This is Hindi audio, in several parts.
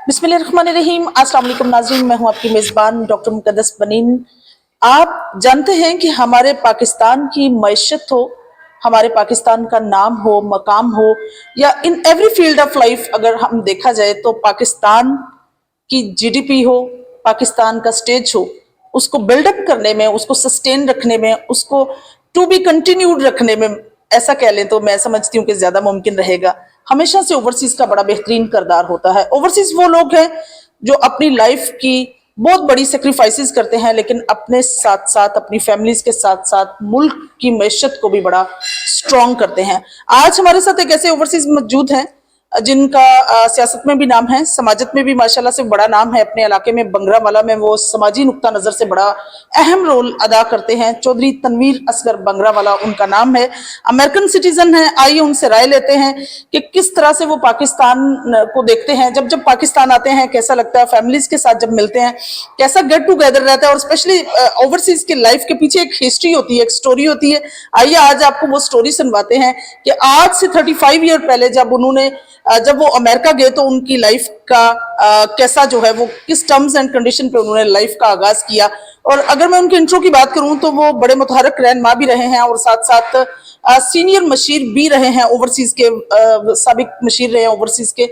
बिस्मिल्लाहिर्रहमानिर्रहीम। अस्सलाम वालेकुम नाज़रीन, मैं हूं आपकी मेज़बान डॉक्टर मुक़द्दस बनीन। आप जानते हैं कि हमारे पाकिस्तान की मईशत हो, हमारे पाकिस्तान का नाम हो, मकाम हो, या in every field of life अगर हम देखा जाए तो पाकिस्तान की जीडीपी हो, पाकिस्तान का स्टेज हो, उसको बिल्डअप करने में, उसको सस्टेन रखने में, उसको टू बी कंटिन्यूड रखने में, ऐसा कह लें तो मैं समझती हूँ कि ज्यादा मुमकिन रहेगा। हमेशा से ओवरसीज का बड़ा बेहतरीन किरदार होता है। ओवरसीज वो लोग हैं जो अपनी लाइफ की बहुत बड़ी सेक्रीफाइसेस करते हैं, लेकिन अपने साथ साथ, अपनी फैमिलीज के साथ साथ मुल्क की मैशत को भी बड़ा स्ट्रॉन्ग करते हैं। आज हमारे साथ एक ऐसे ओवरसीज मौजूद हैं जिनका सियासत में भी नाम है, समाजत में भी माशाल्लाह से बड़ा नाम है। अपने इलाके में बंगरावाला में वो समाजी नुक्ता नजर से बड़ा अहम रोल अदा करते हैं। चौधरी तनवीर असगर बंगरावाला उनका नाम है। अमेरिकन सिटीजन है। आइए उनसे राय लेते हैं कि किस तरह से वो पाकिस्तान को देखते हैं। जब जब पाकिस्तान आते हैं कैसा लगता है, फैमिलीज के साथ जब मिलते हैं कैसा गेट टूगेदर रहता है, और स्पेशली ओवरसीज की लाइफ के पीछे एक हिस्ट्री होती है, एक स्टोरी होती है। आइए आज आपको वो स्टोरी सुनवाते हैं कि आज से 35 ईयर पहले जब वो अमेरिका गए तो उनकी लाइफ का कैसा जो है वो किस टर्म्स एंड कंडीशन पे उन्होंने लाइफ का आगाज किया। और अगर मैं उनके इंट्रो की बात करूं तो वो बड़े मुतहरक रहनुमा भी रहे हैं और साथ साथ सीनियर मशीर भी रहे हैं, ओवरसीज के साबिक मशीर रहे हैं, ओवरसीज के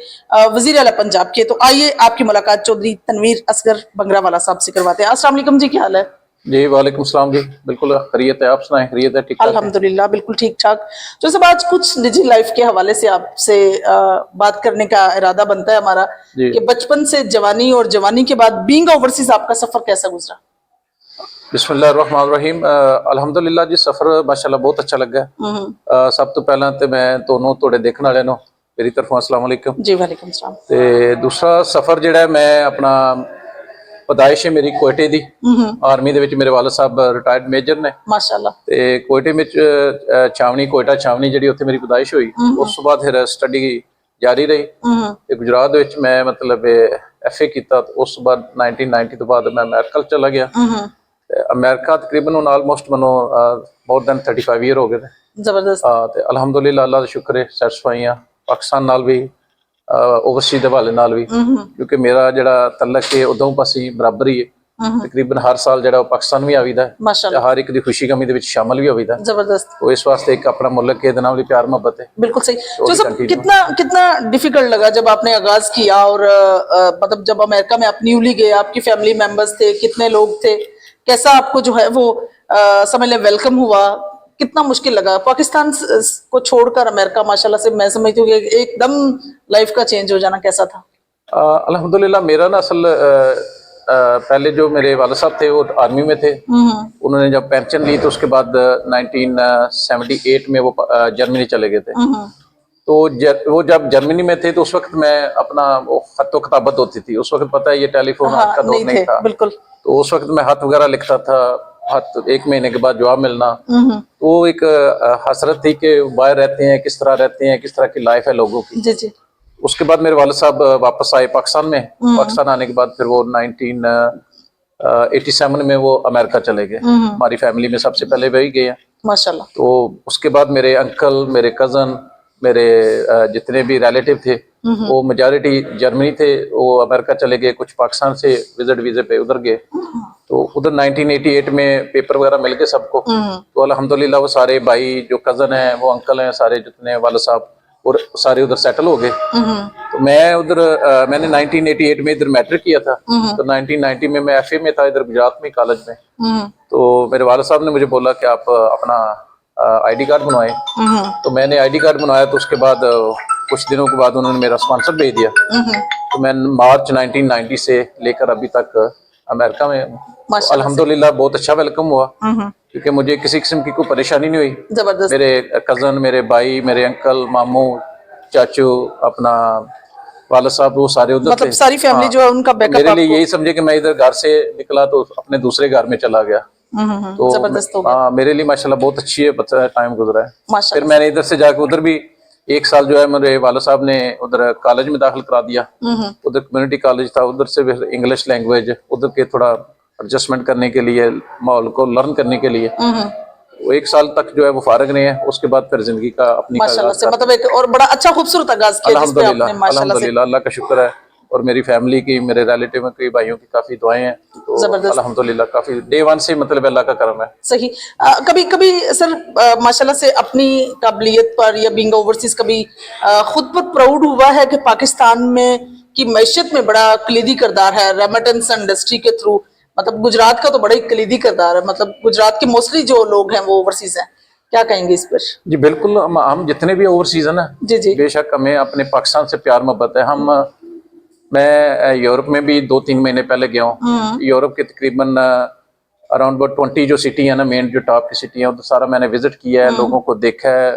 वजीर आला पंजाब के। तो आइए आपकी मुलाकात चौधरी तनवीर असगर बंगरावाला साहब से करवाते हैं। अस्सलाम वालेकुम जी, क्या हाल है? जी वालेकुम सलाम जी, बिल्कुल खैरियत है। आप सुनाएं, खैरियत है? ठीक ठाक? अल्हम्दुलिल्लाह बिल्कुल ठीक ठाक। जो सब आज कुछ निजी लाइफ के हवाले से आपसे बात करने का इरादा बनता है हमारा कि बचपन से जवानी और जवानी के बाद बीइंग ओवरसीज आपका सफर कैसा गुजरा? बिस्मिल्लाहिर्रहमानिर्रहीम। अल्हम्दुलिल्लाह जी, सफर माशाल्लाह बहुत अच्छा लगा। सब तो पहला तो मैं दोनों थोड़े देखने वाले नो मेरी तरफों अस्सलाम वालेकुम जी। वालेकुम सलाम। ते दूसरा सफर जिहड़ा मैं अपना पैदाइश है मेरी कोयटे दी। आर्मी दे विच मेरे वालिद साहब रिटायर्ड मेजर ने माशाल्लाह। ते कोयटे विच छावनी कोयटा छावनी जिहड़ी उत्थे मेरी पैदाइश हुई। उस बाद फिर स्टडी जारी रही ते गुजरात दे विच मैं मतलब FA कीता। उस बाद 1990 तो बाद मैं अमेरिका चला गया। अमेरिका तकरीबन हुण ऑलमोस्ट मनो मोर दैन 35 ईयर हो गए थे। जबरदस्त। ते अल्हम्दुलिल्लाह अल्लाह दा शुक्र है, सैटिस्फाई हाँ पाकिस्तान नाल भी, ओवरसीज के हवाले नाल भी, क्योंकि मेरा जड़ा तलक है उदों पासी बराबर ही है। तकरीबन हर साल जड़ा पाकिस्तान भी आवीदा है, हर एक दी खुशी गमी दे विच शामिल भी होवीदा। जबरदस्त। तो इस वास्ते एक अपना मुल्क के नाल भी प्यार मोहब्बत है। बिल्कुल सही। जो सब कितना डिफिकल्ट लगा जब आपने आगाज किया, और मतलब जब अमेरिका में आप न्यूली गए, आपकी फैमिली मेंबर्स थे, कितने लोग थे, कैसा आपको जो है वो समझ ले वेलकम हुआ, कितना मुश्किल लगा? पाकिस्तान को छोड़कर अमेरिका माशाल्लाह से मैं समझती हूँ कि एकदम लाइफ का चेंज हो जाना कैसा था? अल्हम्दुलिल्लाह मेरा ना असल पहले जो मेरे वालिद साहब थे वो आर्मी में थे। उन्होंने जब पेंशन ली तो उसके बाद 1978 में वो जर्मनी चले गए थे। तो वो जब जर्मनी में थे तो उस वक्त मैं अपना वो खत्तो किताबत होती थी। उस वक्त पता है ये टेलीफोन का दौर नहीं था। बिल्कुल। तो उस वक्त मैं खत वगैरह लिखता था, खत 1 महीने के बाद जवाब मिलना। तो एक हसरत थी कि बाहर रहते हैं, किस तरह रहते हैं, किस तरह की लाइफ है लोगों की। जी जी। उसके बाद मेरे वालिद साहब वापस आए पाकिस्तान में। पाकिस्तान आने के बाद फिर वो 1987 में वो अमेरिका चले गए। हमारी फैमिली में सबसे पहले वही गए हैं माशाल्लाह। तो उसके बाद मेरे अंकल, मेरे कजन, मेरे जितने भी रिलेटिव थे वो मेजॉरिटी जर्मनी थे, वो अमेरिका चले गए। कुछ पाकिस्तान से विजिट वीजे पे उधर गए। तो उधर 1988 में पेपर वगैरह मिल गए सबको। तो अल्हम्दुलिल्लाह वो सारे भाई जो कजन हैं, वो अंकल हैं, सारे जितने वालिद साहब और सारे उधर सेटल हो गए। तो मैं उधर मैंने 1988 में इधर मैट्रिक किया था। तो 1990 में मैं FA में था इधर गुजरात में कॉलेज में। तो मेरे वालिद साहब ने मुझे बोला कि आप अपना ID कार्ड बनवाएं। तो मैंने ID कार्ड बनवाया। तो उसके बाद कुछ दिनों के बाद उन्होंने मेरा स्पॉन्सर भेज दिया। तो मैं मार्च 1990 से लेकर अभी तक अमेरिका में। तो अल्हम्दुलिल्लाह बहुत अच्छा वेलकम हुआ, क्योंकि मुझे किसी किस्म की कोई परेशानी नहीं हुई। जबरदस्त। मेरे कजन, मेरे भाई, मेरे अंकल, मामू, चाचू, अपना वालिद साहब, वो सारे उधर मतलब थे। सारी फैमिली जो है उनका बैकअप मेरे लिए यही समझे कि मैं इधर घर से निकला तो अपने दूसरे घर में चला गया। तो जबरदस्त हो गया। हाँ, मेरे लिए माशाल्लाह बहुत अच्छी है टाइम गुजरा है। फिर माशाल्लाह। मैंने इधर से जाकर उधर भी 1 साल जो है मेरे वालिद साहब ने उधर कॉलेज में दाखिल करा दिया। उधर कम्युनिटी कॉलेज था, उधर से फिर इंग्लिश लैंग्वेज उधर के थोड़ा एडजस्टमेंट करने के लिए, माहौल को लर्न करने के लिए वो 1 साल तक जो है वो फारग रहे हैं। उसके बाद फिर जिंदगी का अपनी माशाल्लाह से मतलब एक और बड़ा अच्छा खूबसूरत आगाज किया जिसपे आपने माशाल्लाह से। अल्हम्दुलिल्लाह अल्लाह का शुक्र है। और मेरी फैमिली की, मेरे रिलेटिव की, भाइयों की काफी दुआएं हैं। तो जबरदस्त। अल्हम्दुलिल्लाह काफी डे वन से मतलब अल्लाह का करम है। सही। कभी कभी सर माशाल्लाह से अपनी काबिलियत पर या बीइंग ओवरसीज कभी खुद पर प्राउड हुआ है कि पाकिस्तान में की मैशत में बड़ा कलीदी किरदार है रेमिटेंस इंडस्ट्री के थ्रू? मतलब गुजरात का तो बड़ा ही कलीदी किरदार है, मतलब गुजरात के मोस्टली जो लोग हैं वो ओवरसीज हैं, क्या कहेंगे इस पर? जी बिल्कुल, हम जितने भी ओवरसीज है ना, जी जी। बेशक हमें अपने पाकिस्तान से प्यार मोहब्बत है। मैं यूरोप में भी 2-3 महीने पहले गया हूँ। यूरोप के तकरीबन अराउंड 20 जो सिटी है ना, मेन जो टॉप की सिटी है, वो तो सारा मैंने विजिट किया है, लोगों को देखा है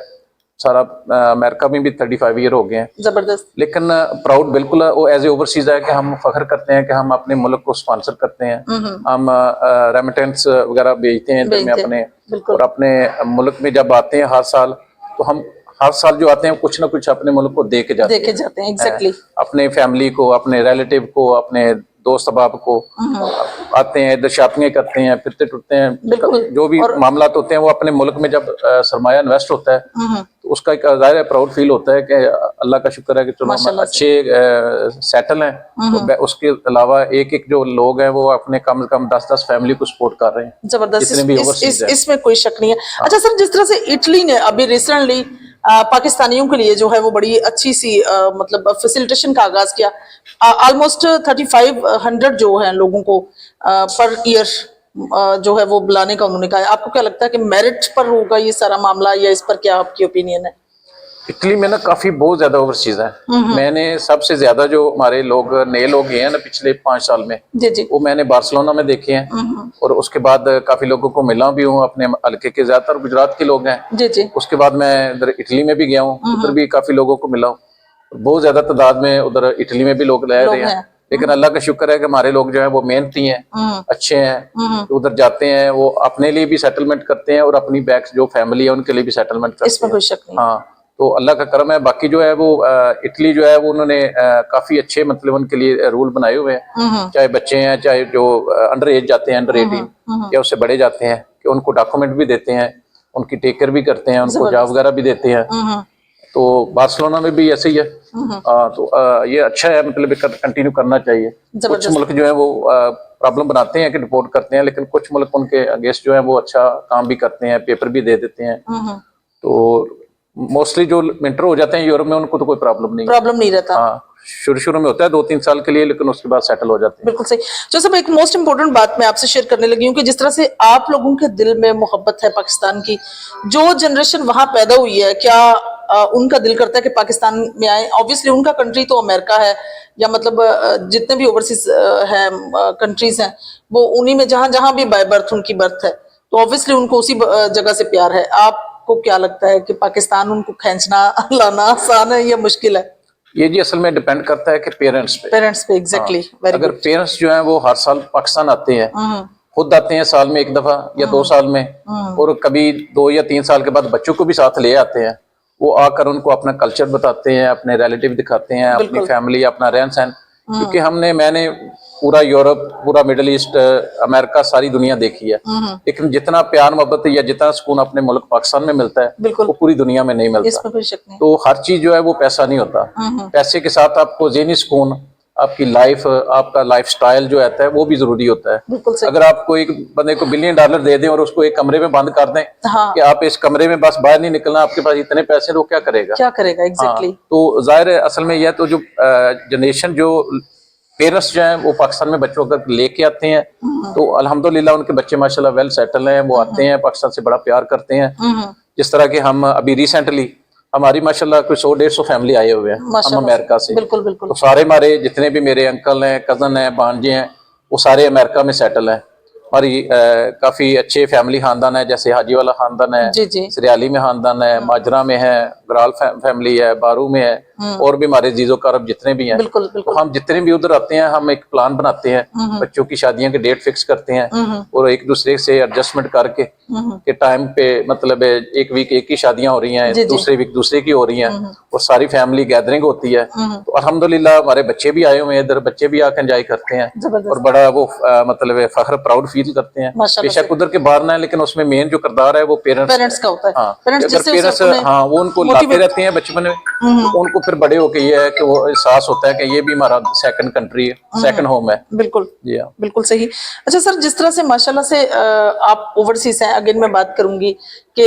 सारा। अमेरिका में भी 35 ईयर हो गए हैं। जबरदस्त। लेकिन प्राउड बिल्कुल वो एज ए ओवरसीज है कि हम फख्र करते हैं कि हम अपने मुल्क को स्पॉन्सर करते हैं। हम रेमिटेंस वगैरह भेजते हैं इधर में अपने, और अपने मुल्क में जब आते हैं हर साल, तो हम हर साल जो आते हैं कुछ ना कुछ अपने मुल्क को दे के जाते हैं। एग्जैक्टली। अपने फैमिली को, अपने रिलेटिव को, अपने दोस्त अहबाब को आते हैं, इधर शॉपिंग करते हैं, फिरते टुरते हैं। जो भी मामलात होते हैं वो अपने मुल्क में जब सरमाया इन्वेस्ट होता है तो उसका एक ज़ाहिर प्राउड फील होता है कि अल्लाह का शुक्र है कि चलो हम अच्छे सेटल हैं। तो उसके अलावा एक एक जो लोग हैं वो अपने कम से कम 10-10 फैमिली को सपोर्ट कर रहे हैं। जबरदस्त, इसमें कोई शक नहीं है। अच्छा सर, जिस तरह से इटली ने अभी रिसेंटली पाकिस्तानियों के लिए जो है वो बड़ी अच्छी सी मतलब फैसिलिटेशन का आगाज किया, ऑलमोस्ट 3500 जो है लोगों को पर ईयर जो है वो बुलाने का उन्होंने कहा है। आपको क्या लगता है कि मेरिट पर होगा ये सारा मामला, या इस पर क्या आपकी ओपिनियन है? इटली में ना काफी बहुत ज्यादा ओवरसीज है। मैंने सबसे ज्यादा जो हमारे लोग नए लोग गए हैं ना पिछले 5 साल में, जी। वो मैंने बार्सिलोना में देखे हैं, और उसके बाद काफी लोगों को मिला भी हूँ अपने हल्के के, ज्यादातर गुजरात के लोग हैं। जी। उसके बाद मैं इधर इटली में भी गया हूँ, उधर भी काफी लोगों को मिला हूँ। बहुत ज्यादा तादाद में उधर इटली में भी लोग रह रहे हैं। लेकिन अल्लाह का शुक्र है कि हमारे लोग जो है वो मेहनती हैं, अच्छे हैं। तो उधर जाते हैं, वो अपने लिए भी सेटलमेंट करते हैं और अपनी बैक जो फैमिली है उनके लिए भी सेटलमेंट करते हैं। इसमें कोई शक नहीं। हाँ, तो अल्लाह का करम है। बाकी जो है वो इटली जो है वो उन्होंने काफी अच्छे मतलब उनके लिए रूल बनाए हुए हैं, चाहे बच्चे हैं, चाहे जो अंडर एज जाते हैं, अंडर 18 या उससे बड़े जाते हैं, कि उनको डॉक्यूमेंट भी देते हैं, उनकी टेक केयर भी करते हैं, उनको जॉब वगैरह भी देते हैं। तो बार्सिलोना में भी ऐसे ही है। तो ये अच्छा है, मतलब कंटिन्यू करना चाहिए। कुछ मुल्क जो है वो प्रॉब्लम बनाते हैं कि डिपोर्ट करते हैं, लेकिन कुछ मुल्क उनके अगेंस्ट जो है वो अच्छा काम भी करते हैं, पेपर भी दे देते हैं। तो मोस्टली जो विंटर हो जाते हैं यूरोप में उनको तो कोई प्रॉब्लम नहीं रहता। हाँ, शुरू में होता है 2-3 साल के लिए, लेकिन उसके बाद सेटल हो जाते हैं। बिल्कुल सही। जो सब एक मोस्ट इंपोर्टेंट बात मैं आपसे शेयर करने लगी हूँ कि जिस तरह से आप लोगों के दिल में मोहब्बत है पाकिस्तान की, जो जनरेशन वहां पैदा हुई है, क्या उनका दिल करता है कि पाकिस्तान में आए? ऑब्वियसली उनका कंट्री तो अमेरिका है, या मतलब जितने भी ओवरसीज है कंट्रीज हैं वो उन्हीं में जहां जहां भी बाय बर्थ उनकी बर्थ है, तो ऑब्वियसली उनको उसी जगह से प्यार है। आपको क्या लगता है कि पाकिस्तान उनको खींचना लाना आसान है या मुश्किल है? ये जी असल में डिपेंड करता है कि पेरेंट्स पे। एग्जैक्टली। अगर पेरेंट्स जो हैं वो हर साल पाकिस्तान आते हैं, खुद आते हैं साल में 1 दफा या 2 साल में, और कभी 2 या 3 साल के बाद बच्चों को भी साथ ले आते हैं, वो आकर उनको अपना कल्चर बताते हैं, अपने रिलेटिव दिखाते हैं, अपनी फैमिली, अपना रहन सहन। क्योंकि मैंने पूरा यूरोप, पूरा मिडिल ईस्ट, अमेरिका, सारी दुनिया देखी है, लेकिन जितना प्यार मोहब्बत या जितना सुकून अपने मुल्क पाकिस्तान में मिलता है वो पूरी दुनिया में नहीं मिलता। इसमें कोई शक नहीं। तो हर चीज जो है वो पैसा नहीं होता। पैसे के साथ आपको ज़हनी सुकून, आपकी लाइफ, आपका लाइफस्टाइल जो आता है वो भी जरूरी होता है। अगर आपको एक बंदे को $1 बिलियन दे दें और उसको एक कमरे में बंद कर दें, कि आप इस कमरे में बस बाहर नहीं निकलना, आपके पास इतने पैसे, तो क्या करेगा? एग्जैक्टली। तो जाहिर है असल में यह तो जो जनरेशन जो पेरेंट्स जो हैं वो पाकिस्तान में बच्चों अगर लेके आते हैं तो अल्हम्दुलिल्लाह उनके बच्चे माशाल्लाह वेल सेटल हैं, वो आते हैं पाकिस्तान से बड़ा प्यार करते हैं। जिस तरह के हम अभी रिसेंटली हमारी माशाल्लाह कोई 100-150 फैमिली आए हुए हैं हम अमेरिका से। बिल्कुल। तो सारे हमारे जितने भी मेरे अंकल हैं, कजन हैं, भांजे हैं, वो सारे अमेरिका में सेटल हैं। हमारी काफी अच्छे फैमिली खानदान है, जैसे हाजी वाला खानदान है, सरियाली में खानदान है, माजरा में है, गराल फैमिली है, बारू में है, और भी हमारे जीजो कारब जितने भी हैं। बिल्कुल। तो हम जितने भी उधर आते हैं, हम एक प्लान बनाते हैं, बच्चों की शादियों के डेट फिक्स करते हैं, और एक दूसरे से एडजस्टमेंट करके के टाइम पे, मतलब एक वीक एक की शादियां हो रही हैं, दूसरे वीक दूसरे की हो रही हैं, और सारी फैमिली गैदरिंग होती है। तो अल्हम्दुलिल्लाह हमारे बच्चे भी आए हुए हैं इधर, बच्चे भी आकर एंजॉय करते हैं, और बड़ा वो मतलब फख्र प्राउड फील करते हैं। बेशक उधर के बाहर ना है, लेकिन उसमें मेन जो किरदार है वो पेरेंट्स का होता है। हाँ, पेरेंट्स वो उनको लाते रहते हैं बचपन में, तो उनको फिर बड़े होके ये है कि वो एहसास होता है कि ये भी हमारा सेकंड कंट्री है, सेकंड होम है। बिल्कुल जी हाँ। बिल्कुल सही। अच्छा सर, जिस तरह से माशाल्लाह से आप ओवरसीज हैं, अगेन मैं बात करूंगी कि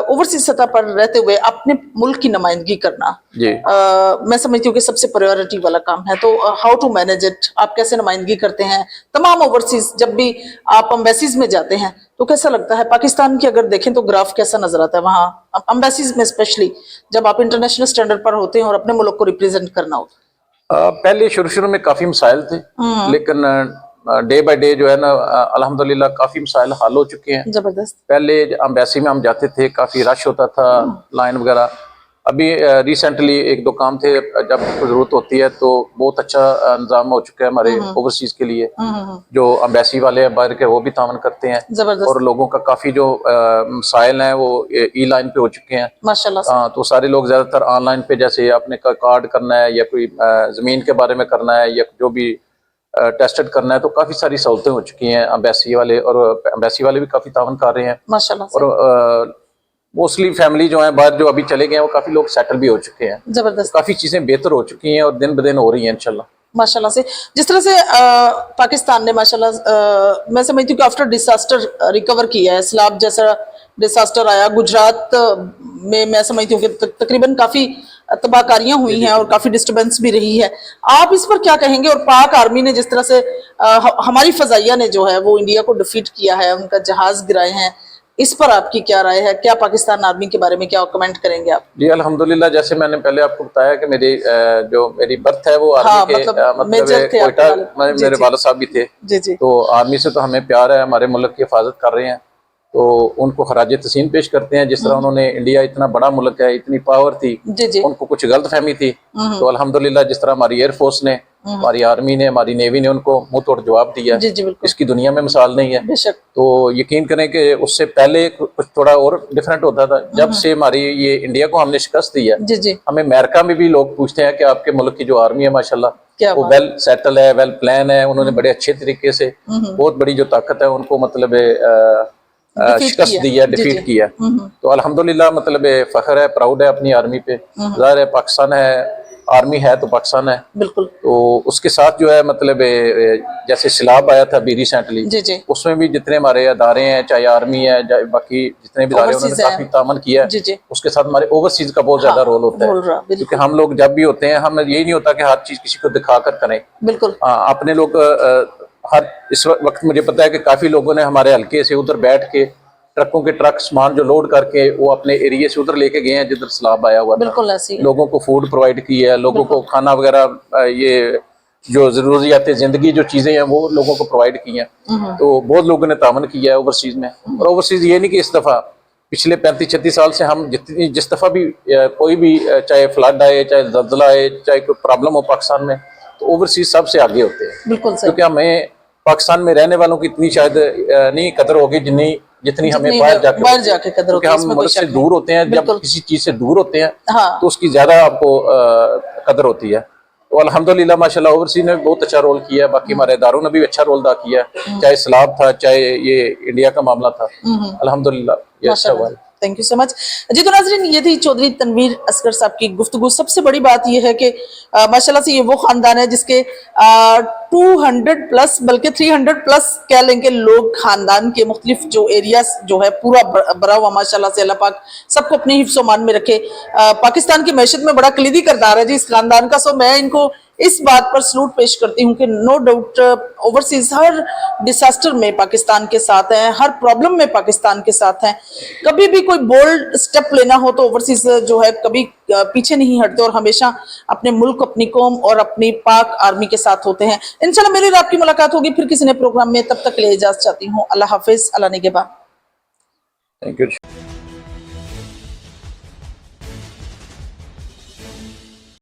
ओवरसीज सतह पर रहते हुए अपने मुल्क की नुमाइंदगी करना, जी मैं समझती हूँ कि सबसे प्रायोरिटी वाला काम है। तो हाउ टू मैनेज इट, आप कैसे नुमाइंदगी करते हैं तमाम ओवरसीज? जब भी आप अम्बेसीज में जाते हैं तो कैसा लगता है? पाकिस्तान की अगर देखें तो ग्राफ कैसा नजर आता है वहाँ अम्बेसीज में, स्पेशली जब आप इंटरनेशनल स्टैंडर्ड पर होते हैं और अपने मुल्क को रिप्रेजेंट करना हो? पहले शुरू में काफी मसाइल थे, लेकिन डे बाय डे जो है ना अल्हम्दुलिल्लाह काफी मसाइल हल हो चुके हैं। जबरदस्त। पहले एम्बेसी में हम जाते थे, काफी रश होता था, लाइन वगैरह। अभी रिसेंटली एक दो काम थे, जब जरूरत होती है तो बहुत अच्छा इंतजाम हो चुका है हमारे ओवरसीज के लिए। जो एम्बेसी वाले हैं बाहर के, वो भी तावन करते हैं, जबरदस्त। और लोगों का काफी जो मसाइल हैं वो ई लाइन पे हो चुके हैं माशाल्लाह से। हाँ। तो सारे लोग ज्यादातर ऑनलाइन पे, जैसे आपने कार्ड करना है या कोई जमीन के बारे में करना है या जो भी टेस्टेड करना है, तो काफी सारी सहूलतें हो चुकी हैं एम्बेसी वाले, और एम्बेसी वाले भी काफी तावन कर रहे हैं माशाल्लाह से। और मोस्टली फैमिली जो है बाहर जो अभी चले गए हैं वो काफी लोग सेटल भी हो चुके हैं। जबरदस्त। तो काफी चीजें बेहतर हो चुकी हैं और दिन ब दिन हो रही हैं इंशाल्लाह। माशाल्लाह से। जिस तरह से पाकिस्तान ने माशाल्लाह मैं समझती हूँ कि आफ्टर डिसास्टर रिकवर किया है। सैलाब जैसा डिसास्टर आया गुजरात में, मैं समझती हूँ कि तकरीबन काफी तबाहकारियां हुई हैं और काफी डिस्टर्बेंस भी रही है। आप इस पर क्या कहेंगे? और पाक आर्मी ने जिस तरह से हमारी फजाइया ने जो है वो इंडिया को डिफीट किया है, उनका जहाज गिराए हैं, इस पर आपकी क्या राय है? क्या पाकिस्तान आर्मी के बारे में क्या कमेंट करेंगे आप? जी अल्हम्दुलिल्लाह, जैसे मैंने पहले आपको बताया कि मेरी बर्थ है वो आर्मी हाँ, के मतलब मेजर थे कोयटा, जी, मेरे जी। वाला साहब भी थे। जी जी। तो आर्मी से तो हमें प्यार है, हमारे मुल्क की हिफाजत कर रहे हैं, तो उनको खराज तहसीन पेश करते हैं। जिस तरह उन्होंने, इंडिया इतना बड़ा मुल्क है, इतनी पावर थी, जी जी। उनको कुछ गलत फहमी थी, तो अल्हम्दुलिल्लाह जिस तरह हमारी एयरफोर्स ने, हमारी आर्मी ने, हमारी नेवी ने उनको मुंह तोड़ जवाब दिया। जी जी बिल्कुल। इसकी दुनिया में मिसाल नहीं है। बेशक। तो यकीन करें कि उससे पहले कुछ थोड़ा और डिफरेंट होता था। जब से हमारी ये इंडिया को हमने शिकस्त दी है, जी जी। हमें अमेरिका में भी लोग पूछते हैं कि आपके मुल्क की जो आर्मी है माशाल्लाह क्या वो बात वेल सेटल है, वेल प्लान है, उन्होंने बड़े अच्छे तरीके से, बहुत बड़ी जो ताकत है उनको मतलब Defeat शिकस्त किया। दी है, जी, डिफीट जी। किया। तो अल्हम्दुलिल्लाह मतलब फख्र है, प्राउड है अपनी आर्मी पे। जाहिर है पाकिस्तान है, आर्मी है तो पाकिस्तान है। बिल्कुल। तो उसके साथ जो है मतलब जैसे सैलाब आया था अभी रिसेंटली, जी जी। उसमें भी जितने हमारे अदारे हैं, चाहे आर्मी है चाहे बाकी जितने भी अदारे, उन्होंने Overseas है। काफी तामन किया है। जी जी। उसके साथ हमारे ओवरसीज का बहुत ज्यादा रोल होता है, बोल रहा क्योंकि बिल्कुल हम लोग जब भी होते हैं, हम यही नहीं होता कि हर चीज किसी को दिखा कर करें। बिल्कुल। अपने लोग हर इस वक्त मुझे पता है कि काफी लोगों ने हमारे हल्के से उधर बैठ के ट्रकों के ट्रक सामान जो लोड करके वो अपने एरिया से उधर लेके गए हैं जिधर सैलाब आया हुआ था। बिल्कुल ऐसी है। लोगों को फूड प्रोवाइड की है, लोगों को खाना वगैरह, ये जो जरूरियात जिंदगी जो चीजें हैं वो लोगों को प्रोवाइड की हैं। तो बहुत लोगों ने तामन किया है ओवरसीज में। और ओवरसीज ये नहीं कि इस दफा, पिछले 35-36 साल से हम जिस दफा भी कोई भी चाहे फ्लड आए, चाहे जल्जला आए, चाहे कोई प्रॉब्लम हो पाकिस्तान में, तो ओवरसीज सबसे आगे होते हैं। बिल्कुल सही। क्योंकि हमें पाकिस्तान में रहने वालों की इतनी शायद नहीं कदर होगी जितनी हमें बाहर जाके कदर होती क्योंकि है, हम इसमें कोई मुल्क से शक नहीं। दूर होते हैं। जब बिल्कुल। किसी चीज से दूर होते हैं हाँ। तो उसकी ज्यादा आपको कदर होती है। तो अल्हम्दुलिल्लाह माशाल्लाह ओवरसीज ने बहुत अच्छा रोल किया है, बाकी हमारे इदारों ने भी अच्छा रोल अदा किया है, चाहे सैलाब था, चाहे ये इंडिया का मामला था। अल्हम्दुलिल्लाह ये अच्छा हुआ है। थैंक यू सो मच जी। तो नाज़रीन, ये थी चौधरी तनवीर असगर साहब की गुफ्तगू। सबसे बड़ी बात यह है कि माशाल्लाह से ये वो खानदान है जिसके 200 प्लस बल्कि 300 प्लस कह लेंगे लोग खानदान के मुख्तलिफ जो एरियाज जो है पूरा भरा हुआ माशाल्लाह से। अल्लाह पाक सबको अपने हिफ्ज़ मान में रखे। पाकिस्तान की मैशत में बड़ा कलीदी किरदार है जी इस खानदान का। सो मैं इनको इस बात पर सलूट पेश करती हूँ कि नो डाउट ओवरसीज हर डिसास्टर में पाकिस्तान के साथ हैं, हर प्रॉब्लम में पाकिस्तान के साथ हैं। कभी भी कोई बोल्ड स्टेप लेना हो तो ओवरसीज जो है कभी पीछे नहीं हटते और हमेशा अपने मुल्क, अपनी कौम और अपनी पाक आर्मी के साथ होते हैं। इंशाल्लाह मेरी और आपकी मुलाकात होगी फिर किसी नए प्रोग्राम में। तब तक के लिए इजाजत चाहती हूँ। अल्लाह हाफिज, अल्लाह निगहबान। Thank you.